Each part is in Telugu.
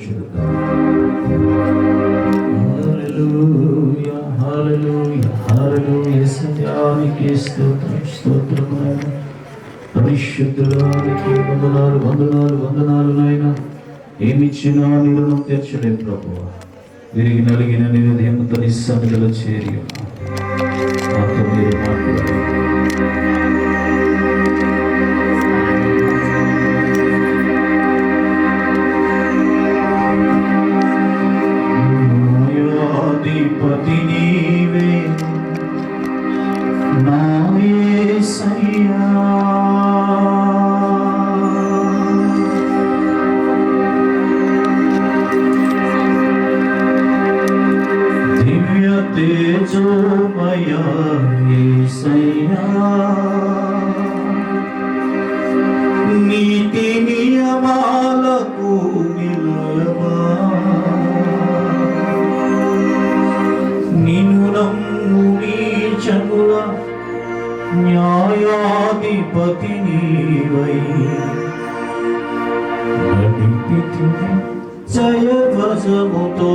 చెబుతాం. హల్లెలూయా హల్లెలూయా హల్లెలూయా. యేసయ్యానికి స్తోత్రం స్తోత్రం నాయన. పరిశుద్ధుడానికి వందనాలు వందనాలు వందనాలు నాయన. ఏమిచ్చినా నీ రుణం తీర్చలేం ప్రభువా. విరిగి నలిగిన నీ హృదయంతో నీ సన్నిధిలో చేరి నాతో మీరు మాట్లాడారు. న్యాయాధిపతి నీవే నా యేసయ్యా. తేజోమయా యేసయ్యా. నీతి నియమాలకు నిలయమా నిన్ను నమ్ము నీ జనుల న్యాయాధిపతి నీవై నడిపితివి జయధ్వజముతో.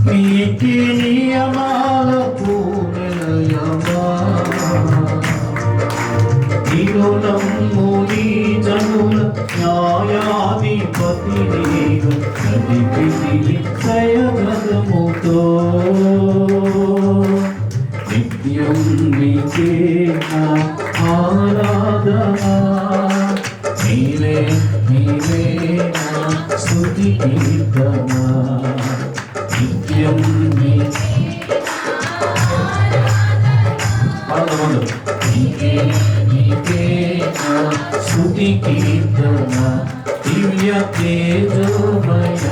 నీతి నియమాలకు నిలయమా నిన్ను నమ్ము నీ జనుల న్యాయాధిపతి నీవు నడిపితివి జయధ్వజముతో. నిత్యం నీకే నా ఆరాధన. నీవే నీవే నా స్తుతి కీర్తన. నిత్యం నీకే నా స్తుతి కీర్తన. దివ్య తేజోమయ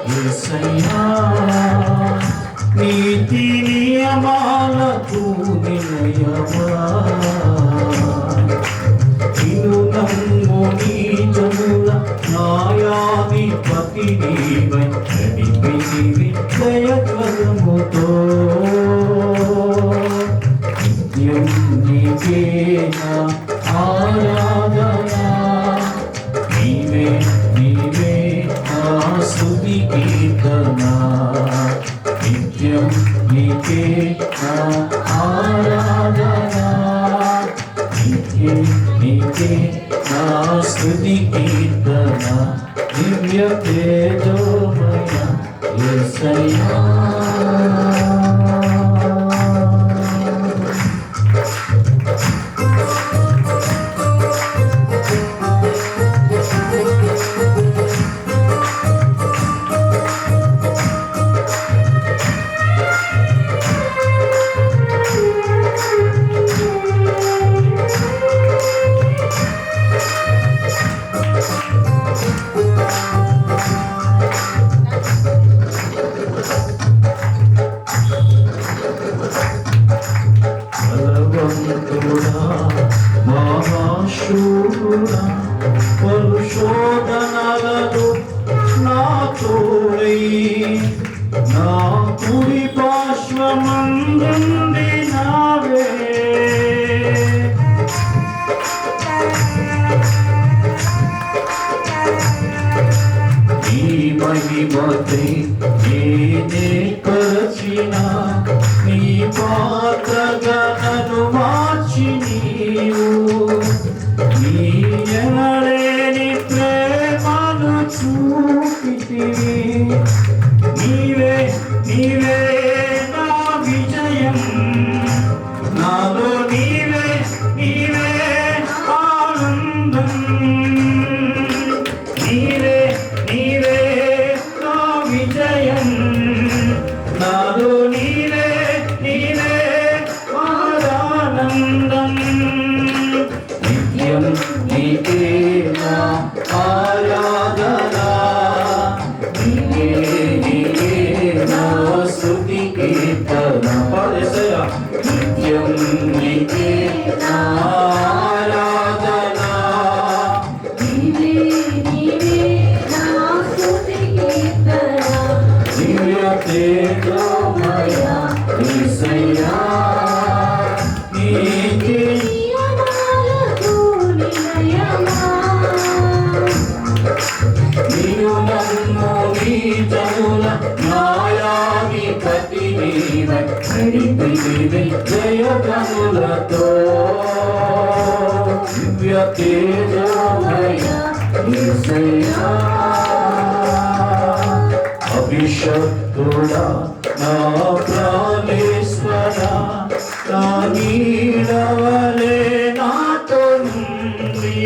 యేసయ్యా. నీతి నియమాలకు నిలయమా నిన్ను నమ్ము నీ జనుల న్యాయాధిపతి నీవై నడిపితివి జయధ్వజముతో. నిత్యం నీకే నా ఆరాధన. నీవే నీవే నా స్తుతి కీర్తన. నిత్యం నీకే నా ఆరాధన. నిత్యం నీకే నా స్తుతి కీర్తన. దివ్య తేజోమయ యేసయ్యా. మహాశూరుడా పరిశోధనలను నా తోడై నా కుడి పార్శ్వమందుండి నావే. నీ మహిమతే నేనే పరచిన నీ పాత్రగా నన్ను మార్చి నీవు నీ ఎనలేని ప్రేమను చూపితివి. నీవే నీవే నా విజయం. నాలో నీవే నీవే ఆనందం. నీవే నీవే నా విజయం. నాలో నీవే నీవే ఆనందం. నిత్యం నీకే నా ఆరాధన. నీకే నీకే నా స్తుతి కీర్తన. నిత్యం నీకే నా ఆరాధన. నీవే నీవే నా స్తుతి కీర్తన. దివ్య తేజోమయ యేసయ్యా అభిషక్తుడా నా ప్రాణేశ్వర నా నీడవలే నాతో నుండి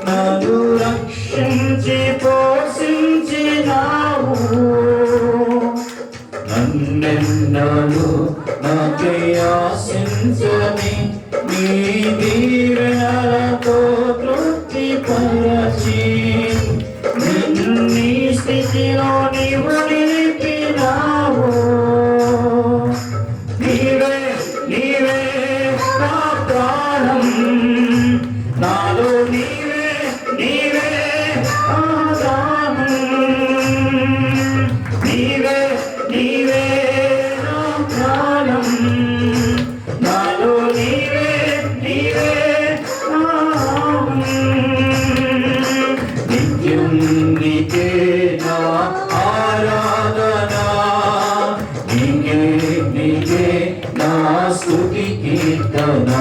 నన్ను రక్షించి పోషించినావు నన్నెన్నడు నాకై ఆశించని నీ దీవెనలతో తృప్తిపరచి నీ స్థితిలో నీవు నిలిపినావు నీవే నీవే నా ప్రాణం నాలో నీవే నీవే ఆధారం నీవే నీవే నా ప్రాణం నాలో నీవే నీవే నిత్యం నీకే నా ఆరాధన నీకే నీకే నా స్తుతి కీర్తన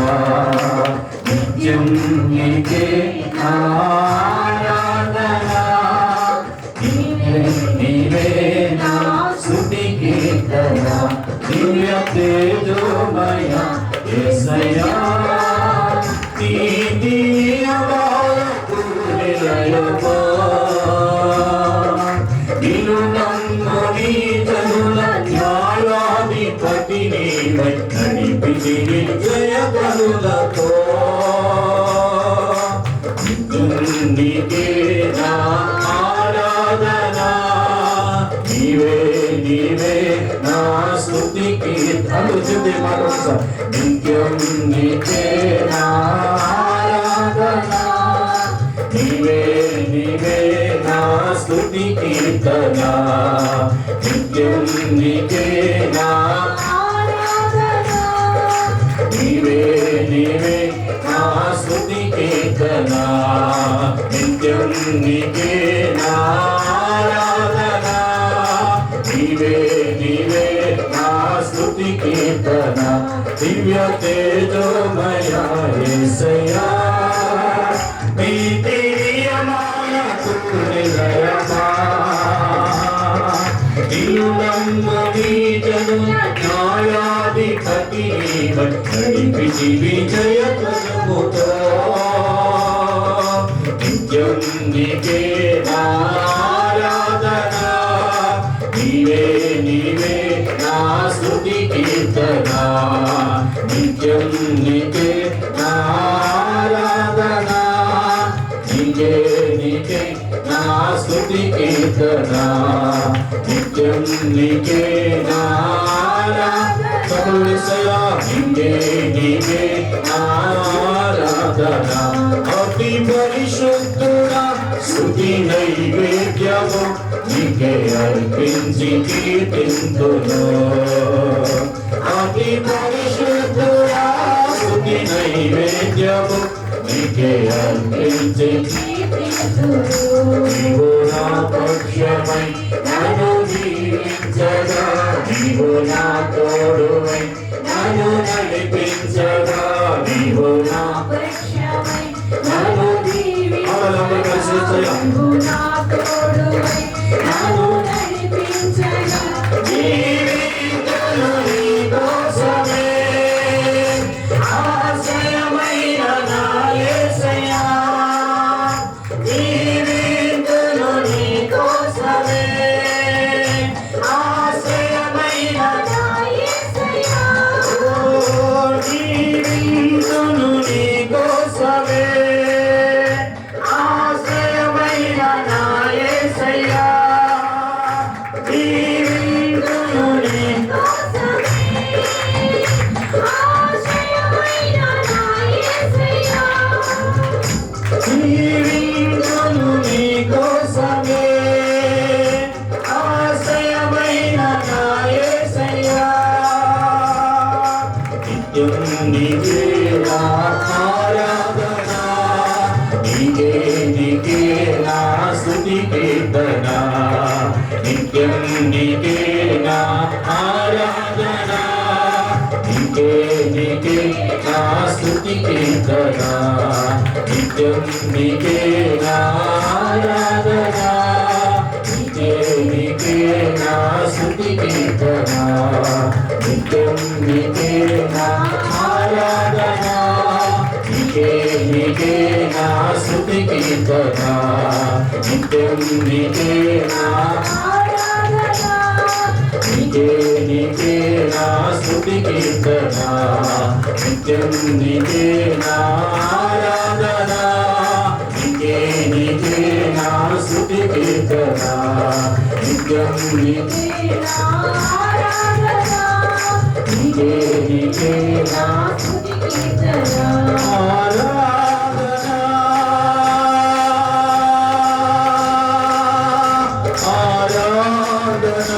నిత్యం నీకే నా ఆరాధన నీకే నీవే నా స్తుతి కీర్తన దివ్య తేజోమయ యేసయ్యా నీ దివ్యవాకు నిలయమా నిన్ను నమ్ముని జనుల న్యాయాధిపతి నీవై నడిపించి జయ కనులతో నీకే నా ఆరాధన నీవే నీవే నా స్తుతి కీర్తన మరోసా నిత్యం నీకే నా ఆరాధన నీవే నీవే నా స్తుతి కీర్తన నిత్యం నీకే నా ఆరాధన నీవే నీవే నా స్తుతి కీర్తన నిత్యం నీకే నా ఆరాధన నీవే నీవే నా స్తుతి కీర్తన దివ్య తేజోమయ యేసయ్యా నీ దివ్యమానకు నిలయమా నిన్ను నమ్ముని జనుల న్యాయాధిపతి నీవై నడిపించి విజయ పదముతో నిత్యం నీకే నా ఆరాధన నీవే నీవే నా స్తుతి కీర్తన నిత్యం నీకే నా ఆరాధన నీకే నీకే నా స్తుతి కీర్తన నిత్యం నీకే నా ఆరాధన నీకే నీకే నా ఆరాధన అతి పరిశుద్ధుడా స్తుతి నైవేద్యము నీకే అర్పించి కీర్తింతును అతి పరిశుద్ధుడా స్తుతి నైవేద్యము నీకే అర్పించి నీవు నా పక్షమై నన్ను దీవించగా నీవు నా తోడువై నన్ను నడిపించగా నీవు నా పక్షమై నన్ను దీవించగా నీవు నా తోడువై నన్ను నడిపించగా జీవించును నీ కోసమే ఆశ్రయమైన నా యేసయ్యా జీవించును నీ కోసమే ఆశ్రయమైన నా యేసయ్యా జీవించును నీ కోసమే ఆశ్రయమైన నా యేసయ్యా జీవించును నిత్యం నీకే ఆరాధన, నీకే నా స్తుతి కీర్తన, నిత్యం నీకే నా ఆరాధన, నీకే నా స్తుతి కీర్తన, నిత్యం నీకే నా ఆరాధన, నీకే నా స్తుతి కీర్తన, నిత్యం నీకే నా ఆరాధన, నీకే నా స్తుతి కీర్తన, నిత్యం నీకే నా ఆరాధన, నీకే నా స్తుతి కీర్తన, ఆరాధన ఆరాధన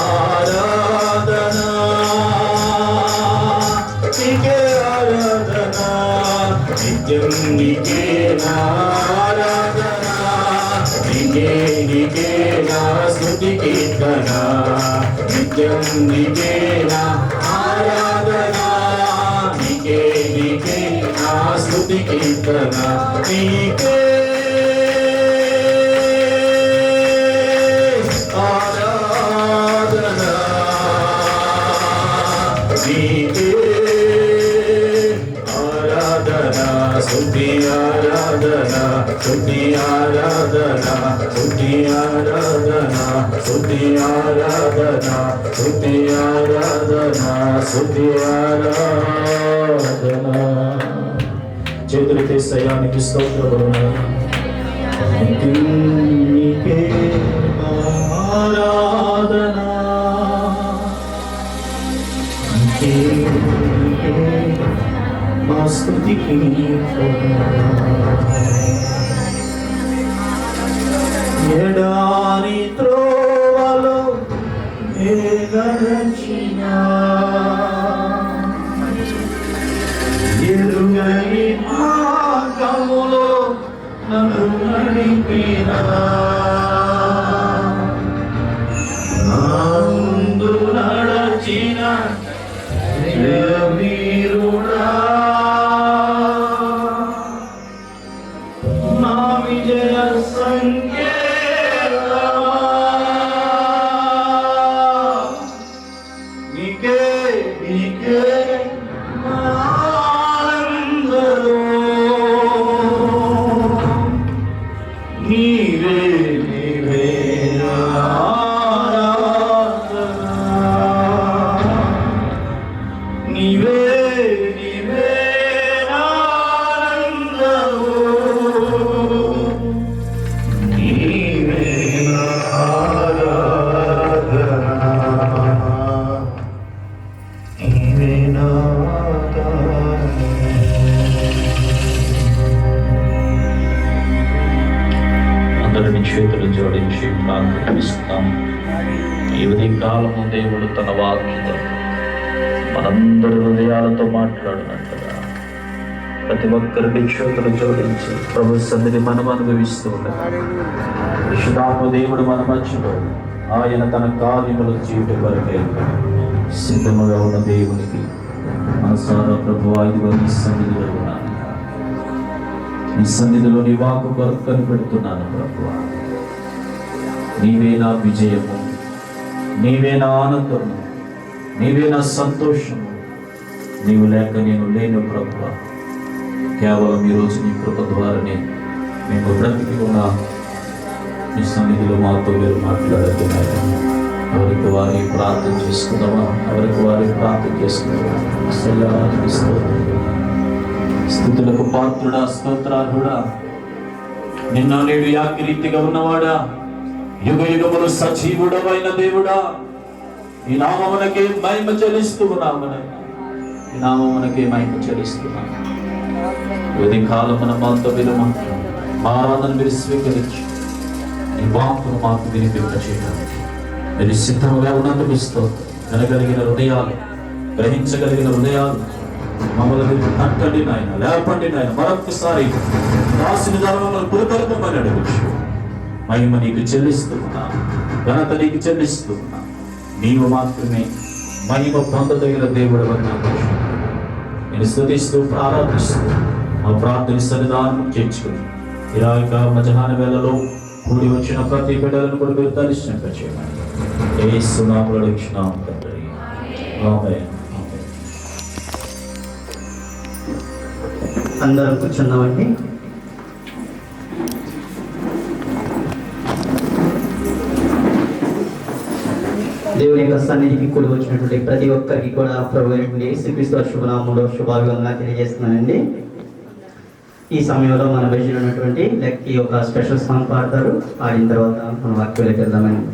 ఆరాధన, నీకే ఆరాధన, నిత్యం నీకే నా ఆరాధన, నీకే నా స్తుతి కీర్తన, నిత్యం నీకే నా ఆరాధన, నీకే నా స్తుతి కీర్తన, నీకే ఆరాధన, నీకే ఆరాధన, స్తుతి ఆరాధన, స్తుతి ఆరాధన, స్తుతి ఆరాధన, స్తుతి ఆరాధన, స్తుతి ఆరాధన, స్తుతి ఆరాధన. చేతులకి సయానికి స్తోత్రములు. నీకే ఆరాధన, నీకే మా స్తుతి కీర్తన, ఎడారి త్రోవలో నడచిన, ఎరుగని మార్గములో నన్ను నడిపిన, ముందు నడచిన వీరుడా, నా విజయ సంకేతమా, నీకే ఆనందరూ, నీవే ఆరాధన, నీవే ఆనందరూ, నీవే ఆరాధన, నీవే అందరిని చేతులు జోడించి ప్రార్థిస్తాం. ఈ ఉదయం కాలము దేవుడు తన వాక్యతో మనందరి హృదయాలతో మాట్లాడినట్లుగా ప్రతి ఒక్కరికి చేతులు జోడించి ప్రభు సన్నిధి మనం అనుభవిస్తూ ఉన్నాం. విశుద్ధాత్మ దేవుడు మన మధ్యలో ఆయన తన కార్యములు చేయటం వరకే సిద్ధముగా ఉన్న దేవునికి మనసారా ప్రభు ఇదిగో నీ సన్నిధిలో ఉన్నాను, నీ సన్నిధిలో నీ వాక్కు కొరకు కనిపెడుతున్నాను ప్రభువా. నీవే నా విజయము, నీవే నా ఆనందము, నీవే నా సంతోషము. నీవు లేక నేను లేను ప్రభువా. కేవలం ఈరోజు నీ కృప ద్వారానే మేము బ్రతికి ఉన్నా. నీ సన్నిధిలో మాతో మీరు మాట్లాడుతున్నారు. ఎవరికి వారి ప్రార్థన చేసుకుందామా? ఎవరికి వారి ప్రార్థన చేసుకుందామా? స్థుతులకు పాత్రుడా, స్తోత్రార్హుడా, నిన్న నేడు యాకి రీతిగా ఉన్నవాడా, యుగ యుగములు సజీవుడమైన దేవుడా, ఈ నామమునకే మహిమ చెల్లిస్తూ ఉన్నామనైనా, ఈ నామమునకే మహిమ చెల్లిస్తున్నాను. ఇది కాలమున మాతో మీరు మా ఆరాధన మీరు స్వీకరించి నీ వాక్కును మాకు వినిపింపచేయడానికి మీరు సిద్ధముగా ఉన్నందుకు స్తోత్రం. వినగలిగిన హృదయాలు, గ్రహించగలిగిన హృదయాలు మమ్మల్ని మీరు తట్టండి నాయన, లేపండి నాయన. మరొకసారి రాసిన ధర్మములు పురకల్పమని అడుగుచు మహిమ నీకు చెల్లిస్తున్నా, ఘనత నీకు చెల్లిస్తున్నా. నీవు మాత్రమే మహిమ పొందదగిన దేవుడు అన్నాను. నేను స్తుతిస్తూ ప్రార్థిస్తూ మా ప్రార్థన సన్నిధానం చేర్చుకుని ఇలాగ మధ్యాహ్న వేళలో కూడి వచ్చిన ప్రతి బిడ్డలను కూడా మీరు దర్శింప చేయమని యేసు నామములో అడుగుచున్నాము తండ్రి. ఆమేన్. అందరం కూర్చున్నామండి. దేవుని యొక్క సన్నిధికి కూడి వచ్చినటువంటి ప్రతి ఒక్కరికి కూడా ప్రభు యేసుక్రీస్తు శుభనామంలో శుభాభివందనాలు తెలియజేస్తున్నానండి. ఈ సమయంలో మన బయట ఉన్నటువంటి లెక్కి ఒక స్పెషల్ సాంగ్ పాడతారు. పాడిన తర్వాత మన వాక్యాలకు వెళ్దామండి.